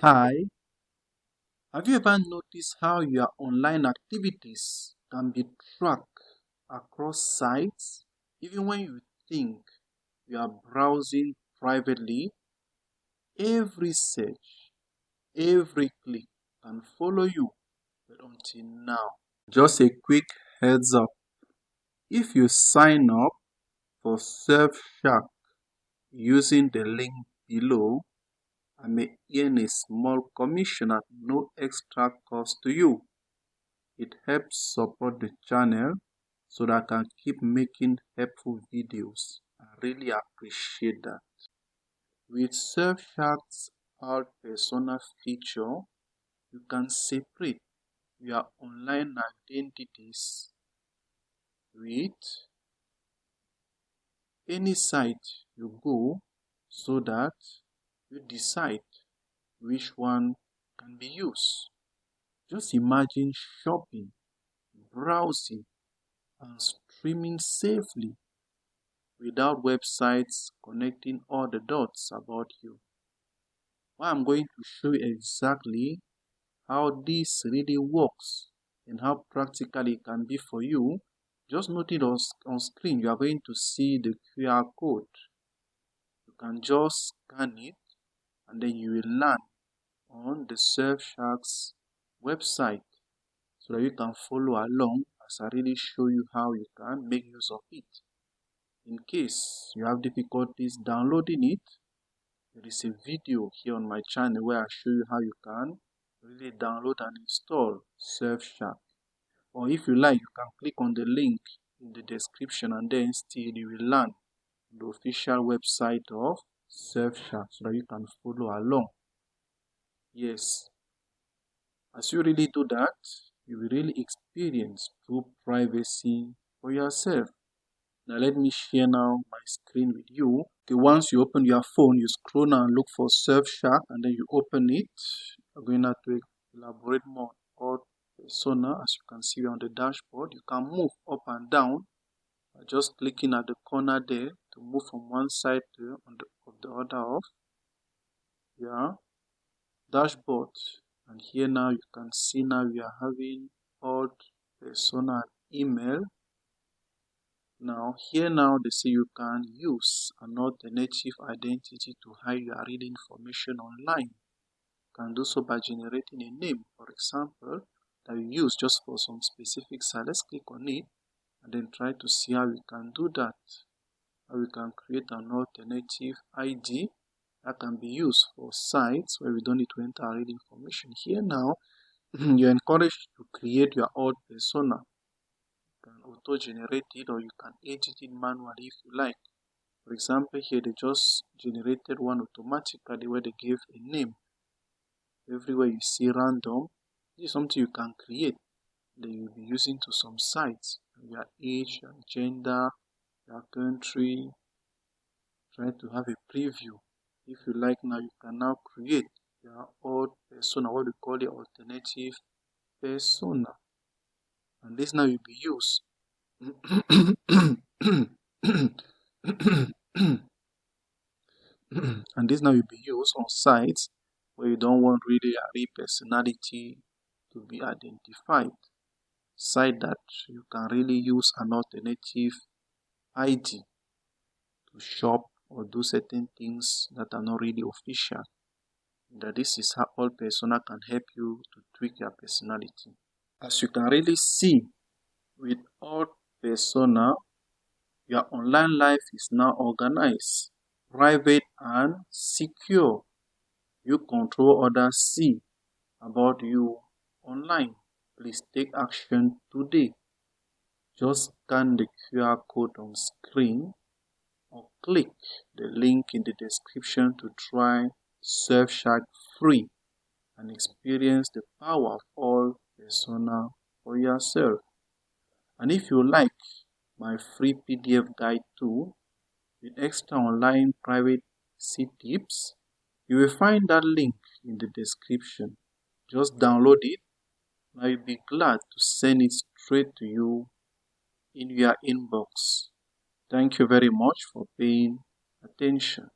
Hi, have you ever noticed how your online activities can be tracked across sites? Even when you think you are browsing privately, every search, every click can follow you. But until now, just a quick heads up. If you sign up for Surfshark using the link below, I may earn a small commission at no extra cost to you. It helps support the channel so that I can keep making helpful videos. I really appreciate that. With Surfshark's Alt Persona feature, you can separate your online identities with any site you go so that you decide which one can be used. Just imagine shopping, browsing, and streaming safely without websites connecting all the dots about you. Well, I'm going to show you exactly how this really works and how practical it can be for you. Just note it on screen. You are going to see the QR code. You can just scan it and then you will land on the Surfshark's website so that you can follow along as I really show you how you can make use of it. In case you have difficulties downloading it, there is a video here on my channel where I show you how you can really download and install Surfshark. Or if you like, you can click on the link in the description and then still you will land the official website of Surfshark so that you can follow along. Yes, as you really do that, you will really experience true privacy for yourself. Now let me share now my screen with you. Okay, once you open your phone, you scroll down and look for Surfshark and then you open it. I'm going now to elaborate more on Persona. As you can see on the dashboard, you can move up and down by just clicking at the corner there to move from one side to the other of your dashboard. And here now you can see now we are having all Persona email. Now here now they say you can use an alternative identity to hide your real information online. You can do so by generating a name, for example, that you use just for some specific site. Let's click on it and then try to see how we can do that. How we can create an alternative ID that can be used for sites where we don't need to enter our real information. Here now, you're encouraged to create your own persona. You can auto-generate it or you can edit it manually if you like. For example, here they just generated one automatically where they gave a name. Everywhere you see random, this is something you can create that you'll be using to some sites. Your age, your gender, your country. Try to have a preview. If you like now, you can now create your own persona, what we call the alternative persona. And this now will be used. And this now will be used on sites where you don't want really a real personality to be identified. Site that you can really use an alternative ID to shop or do certain things that are not really official. That this is how all persona can help you to tweak your personality. As you can really see, with all persona, your online life is now organized, private and secure. You control others see about you online. Please take action today. Just scan the QR code on screen or click the link in the description to try Surfshark free and experience the power of all persona for yourself. And if you like my free PDF guide too with extra online privacy tips, you will find that link in the description. Just download it and I'll be glad to send it straight to you in your inbox. Thank you very much for paying attention.